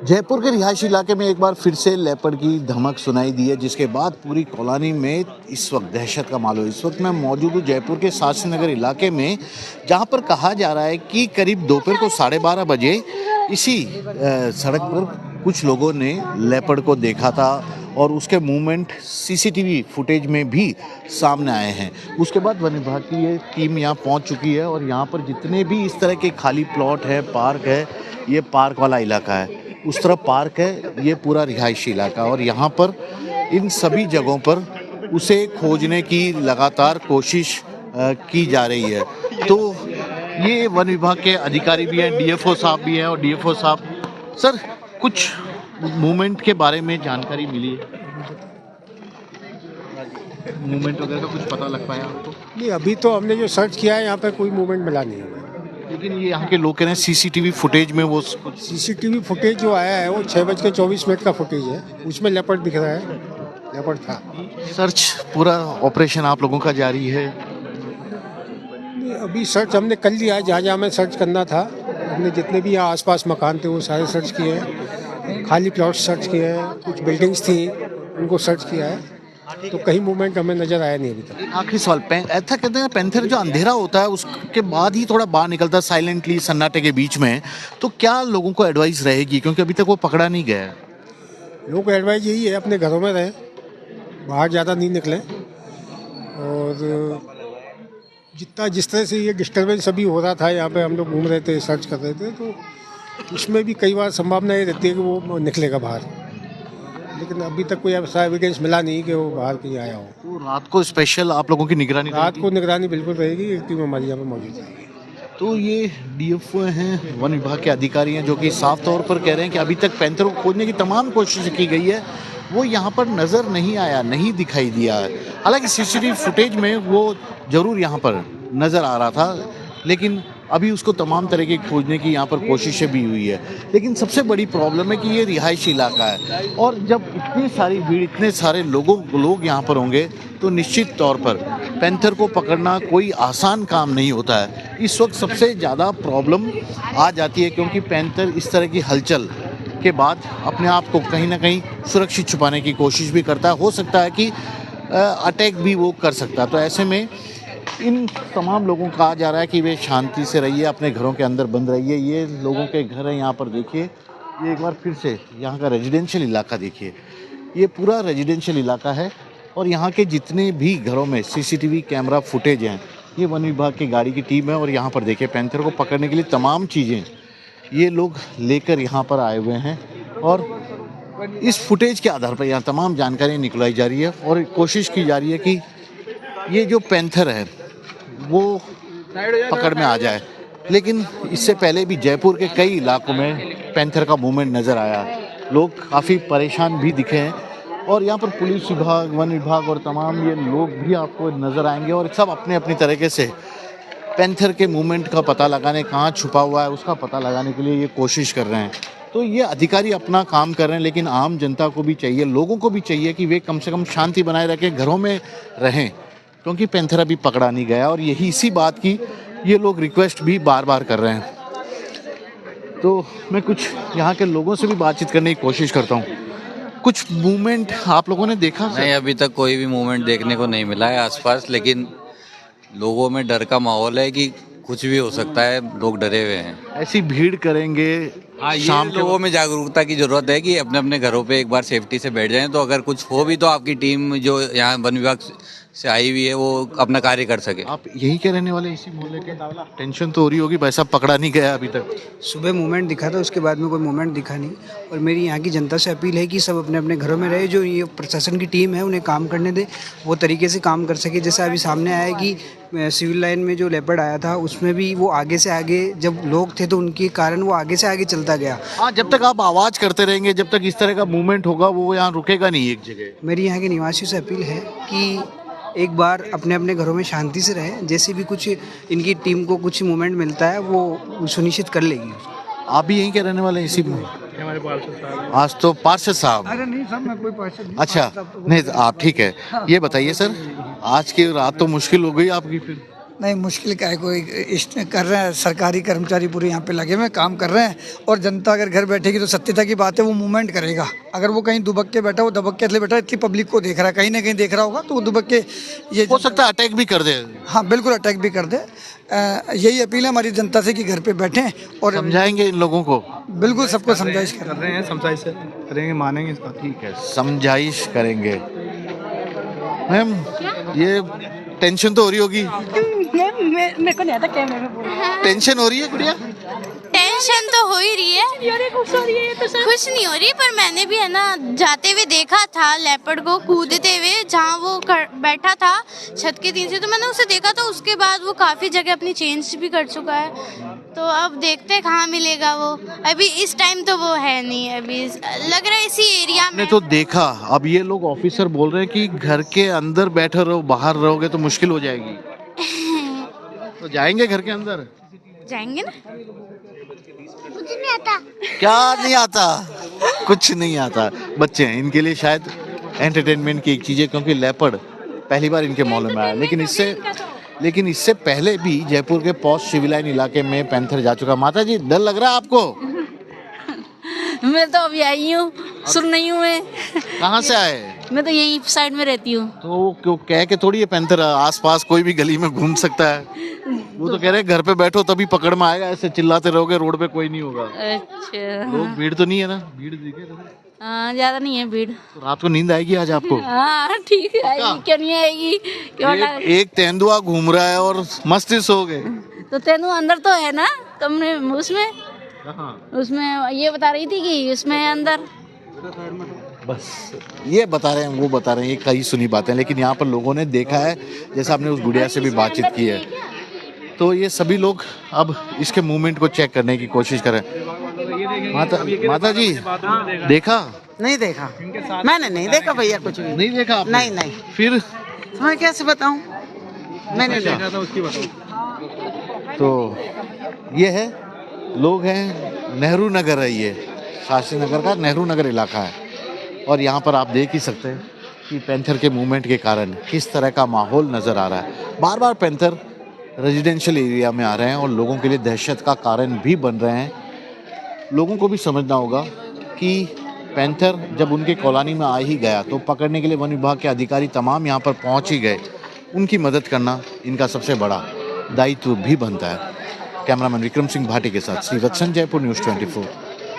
जयपुर के रिहायशी इलाके में एक बार फिर से लेपर्ड की धमक सुनाई दी है, जिसके बाद पूरी कॉलोनी में इस वक्त दहशत का माहौल है। इस वक्त मैं मौजूद हूँ जयपुर के शास्त्री नगर इलाके में, जहाँ पर कहा जा रहा है कि करीब दोपहर को 12:30 बजे इसी सड़क पर कुछ लोगों ने लेपर्ड को देखा था और उसके मूवमेंट सीसीटीवी फुटेज में भी सामने आए हैं। उसके बाद वन विभाग की ये टीम यहाँ पहुँच चुकी है और यहाँ पर जितने भी इस तरह के खाली प्लॉट है, पार्क है, ये पार्क वाला इलाका है, उस तरफ पार्क है, ये पूरा रिहायशी इलाका और यहाँ पर इन सभी जगहों पर उसे खोजने की लगातार कोशिश की जा रही है। तो ये वन विभाग के अधिकारी भी हैं, डीएफओ साहब भी हैं और डीएफओ साहब, सर कुछ मूवमेंट के बारे में जानकारी मिली है? मूवमेंट वगैरह का कुछ पता लग पाया आपको? नहीं, अभी तो हमने जो सर्च किया है यहाँ पे कोई मूवमेंट मिला नहीं है। लेकिन ये यहाँ के लोग कह रहे हैं सीसीटीवी फुटेज में वो सीसीटीवी फुटेज जो आया है वो 6:24 का फुटेज है, उसमें लेपर्ड दिख रहा है, लेपर्ड था। सर्च पूरा ऑपरेशन आप लोगों का जारी है? अभी सर्च हमने कर लिया है, जहाँ जहाँ हमें सर्च करना था हमने जितने भी यहाँ आसपास मकान थे वो सारे सर्च किए हैं, खाली प्लॉट सर्च किए हैं, कुछ बिल्डिंग्स थी उनको सर्च किया है, तो कहीं मूवमेंट हमें नजर आया नहीं अभी तक। आखिरी सवाल, ऐसा कहते हैं पैंथर जो अंधेरा होता है उसके बाद ही थोड़ा बाहर निकलता है साइलेंटली सन्नाटे के बीच में, तो क्या लोगों को एडवाइस रहेगी, क्योंकि अभी तक वो पकड़ा नहीं गया है? लोगों को एडवाइस यही है अपने घरों में रहें, बाहर ज़्यादा नहीं निकलें और जिस तरह से ये डिस्टर्बेंस अभी हो रहा था, यहाँ पे हम लोग घूम रहे थे, सर्च कर रहे थे, तो उसमें भी कई बार संभावना ये रहती है कि वो निकलेगा बाहर, लेकिन अभी तक कोई ऐसा एविडेंस मिला नहीं कि वो बाहर कहीं आया हो। तो रात को स्पेशल आप लोगों की निगरानी? रात को निगरानी बिल्कुल रहेगी, एक टीम हमारी यहाँ पे मौजूद रहेगी। तो ये डीएफओ हैं, वन विभाग के अधिकारी हैं, जो कि साफ तौर पर कह रहे हैं कि अभी तक पैंथर को खोजने की तमाम कोशिश की गई है, वो यहाँ पर नज़र नहीं आया, नहीं दिखाई दिया है। हालांकि सीसीटीवी फुटेज में वो ज़रूर यहाँ पर नज़र आ रहा था, लेकिन अभी उसको तमाम तरह की खोजने की यहाँ पर कोशिशें भी हुई है। लेकिन सबसे बड़ी प्रॉब्लम है कि ये रिहायशी इलाका है और जब इतनी सारी भीड़, इतने सारे लोग यहाँ पर होंगे तो निश्चित तौर पर पैंथर को पकड़ना कोई आसान काम नहीं होता है। इस वक्त सबसे ज़्यादा प्रॉब्लम आ जाती है क्योंकि पैंथर इस तरह की हलचल के बाद अपने आप को कहीं ना कहीं सुरक्षित छुपाने की कोशिश भी करता है। हो सकता है कि अटैक भी वो कर सकता है। तो ऐसे में इन तमाम लोगों को कहा जा रहा है कि वे शांति से रहिए, अपने घरों के अंदर बंद रहिए। ये लोगों के घर हैं, यहाँ पर देखिए, ये एक बार फिर से यहाँ का रेजिडेंशियल इलाका देखिए, ये पूरा रेजिडेंशियल इलाका है और यहाँ के जितने भी घरों में सीसीटीवी कैमरा फुटेज हैं, ये वन विभाग की गाड़ी की टीम है और यहाँ पर देखिए पैंथर को पकड़ने के लिए तमाम चीज़ें ये लोग लेकर यहाँ पर आए हुए हैं और इस फुटेज के आधार पर यहाँ तमाम जानकारियाँ निकलाई जा रही है और कोशिश की जा रही है कि ये जो पैंथर है वो पकड़ में आ जाए। लेकिन इससे पहले भी जयपुर के कई इलाकों में पैंथर का मूवमेंट नज़र आया, लोग काफ़ी परेशान भी दिखे हैं और यहाँ पर पुलिस विभाग, वन विभाग और तमाम ये लोग भी आपको नज़र आएंगे और सब अपने अपनी तरीके से पैंथर के मूवमेंट का पता लगाने, कहाँ छुपा हुआ है उसका पता लगाने के लिए ये कोशिश कर रहे हैं। तो ये अधिकारी अपना काम कर रहे हैं, लेकिन आम जनता को भी चाहिए, लोगों को भी चाहिए कि वे कम से कम शांति बनाए रखें, घरों में रहें, क्योंकि पैंथर अभी पकड़ा नहीं गया और यही इसी बात की ये लोग रिक्वेस्ट भी बार बार कर रहे हैं। तो मैं कुछ यहाँ के लोगों से भी बातचीत करने की कोशिश करता हूँ। कुछ मूवमेंट आप लोगों ने देखा? नहीं, अभी तक कोई भी मूवमेंट देखने को नहीं मिला है आसपास, लेकिन लोगों में डर का माहौल है कि कुछ भी हो सकता है, लोग डरे हुए हैं। ऐसी भीड़ करेंगे? शाम लोगों में जागरूकता की जरूरत है कि अपने अपने घरों पे एक बार सेफ्टी से बैठ जाएं, तो अगर कुछ हो भी तो आपकी टीम जो यहाँ वन विभाग से आई हुई है वो अपना कार्य कर सके। आप यहीं के रहने वाले, इसी मोहल्ले के? टेंशन तो हो रही होगी, भाई साहब पकड़ा नहीं गया अभी तक। सुबह मूवमेंट दिखा था, उसके बाद में कोई मूवमेंट दिखा नहीं और मेरी यहाँ की जनता से अपील है कि सब अपने अपने घरों में रहे, जो ये प्रशासन की टीम है उन्हें काम करने दे, वो तरीके से काम कर सके। जैसा अभी सामने आया कि सिविल लाइन में जो लेपर्ड आया था उसमें भी वो आगे से आगे, जब लोग थे तो उनके कारण वो आगे से आगे चलता गया। हाँ, जब तक आप आवाज़ करते रहेंगे, जब तक इस तरह का मूवमेंट होगा, वो यहाँ रुकेगा नहीं एक जगह। मेरी यहाँ के निवासियों से अपील है कि एक बार अपने अपने घरों में शांति से रहें, जैसे भी कुछ इनकी टीम को कुछ मूवमेंट मिलता है वो सुनिश्चित कर लेगी। आप भी यहीं के रहने वाले हैं? इसी में हमारे पार्षद साहब। आज तो पार्षद साहब? अरे नहीं सर, मैं कोई पार्षद नहीं। अच्छा, नहीं आप ठीक है। ये बताइए सर, आज की रात तो मुश्किल हो गई आपकी फिर? नहीं, मुश्किल क्या है, कोई कर रहे हैं, सरकारी कर्मचारी पूरे यहाँ पे लगे हुए हैं, काम कर रहे हैं। और जनता अगर घर बैठेगी तो सत्यता की बात है, वो मूवमेंट करेगा। अगर वो कहीं दुबक के बैठा, वो दबक के इसलिए बैठा, इतनी पब्लिक को देख रहा है, कहीं ना कहीं देख रहा होगा, तो वो दुबक के ये हो सकता है अटैक भी कर दे। हाँ बिल्कुल अटैक भी कर दे। यही अपील है हमारी जनता से कि घर पे बैठें और समझाएंगे इन लोगों को। बिल्कुल सबको समझाइश करें। रहे हैं, समझाइश करेंगे, मानेंगे इसका। ठीक है, समझाइश करेंगे। मैम, ये टेंशन तो हो रही होगी। मेरे को नहीं आता कैमरे में बोलना। टेंशन हो रही है गुड़िया? टेंशन तो हो ही रही है, खुश नहीं हो रही, पर मैंने भी है ना जाते हुए देखा था लेपर्ड को कूदते हुए, जहाँ वो बैठा था छत के नीचे, तो मैंने उसे देखा, तो उसके बाद वो काफ़ी जगह अपनी चेंज भी कर चुका है। तो अब देखते हैं कहाँ मिलेगा वो। अभी इस टाइम तो वो है नहीं, अभी लग रहा है इसी एरिया में। ने तो देखा, अब ये लोग ऑफिसर बोल रहे हैं कि घर के अंदर बैठे रहो, बाहर रहोगे तो मुश्किल हो जाएगी। तो जाएंगे घर के अंदर? जाएंगे ना। मुझे नहीं आता। क्या नहीं आता? कुछ नहीं आता। बच्चे हैं, इनके लिए शायद एंटरटेनमेंट की एक चीज़ है, क्योंकि लेपर्ड पहली बार इनके मॉल में आया। लेकिन इससे पहले भी जयपुर के पॉश सिविलाइन इलाके में पैंथर जा चुका। माता जी, डर लग रहा है आपको? मैं तो अभी आई हूँ, सुन नहीं हूँ मैं। कहाँ से आए? मैं तो यहीं साइड में रहती हूँ। तो क्यों कह के थोड़ी है पैंथर आसपास कोई भी गली में घूम सकता है। वो तो कह रहे हैं घर पे बैठो तभी पकड़ में आएगा, ऐसे चिल्लाते रहोगे रोड पे कोई नहीं होगा। अच्छा, लोग, भीड़ तो नहीं है ना? भीड़ दिखे तो? हाँ ज्यादा नहीं है भीड़। तो रात को नींद आएगी आज आपको? हाँ ठीक है, आएगी, क्यों नहीं आएगी, क्यों एक तेंदुआ घूम रहा है और मस्ती सो गए। तो तेनू अंदर तो है ना कमरे उसमें? कहाँ? उसमें ये बता रही थी कि उसमें अंदर। बस ये बता रहे हैं, वो बता रहे हैं, ये कई सुनी बातें। लेकिन यहाँ पर लोगों ने देखा है, जैसा आपने उस गुड़िया से भी बातचीत की है, तो ये सभी लोग अब इसके मूवमेंट को चेक करने की कोशिश करें। माता जी, देखा? नहीं देखा, मैंने नहीं देखा भैया, कुछ भी नहीं देखा आपने? नहीं नहीं। फिर मैं कैसे बताऊं, मैंने देखा था उसकी बताओ। तो ये है, लोग हैं, नेहरू नगर है ये, शास्त्री नगर का नेहरू नगर इलाका है। और यहाँ पर आप देख ही सकते हैं कि पैंथर के मूवमेंट के कारण किस तरह का माहौल नज़र आ रहा है। बार बार पैंथर रेजिडेंशियल एरिया में आ रहे हैं और लोगों के लिए दहशत का कारण भी बन रहे हैं। लोगों को भी समझना होगा कि पैंथर जब उनके कॉलोनी में आ ही गया तो पकड़ने के लिए वन विभाग के अधिकारी तमाम यहाँ पर पहुँच ही गए। उनकी मदद करना इनका सबसे बड़ा दायित्व भी बनता है। कैमरामैन विक्रम सिंह भाटी के साथ श्रीवत्सन, जयपुर न्यूज़ 24।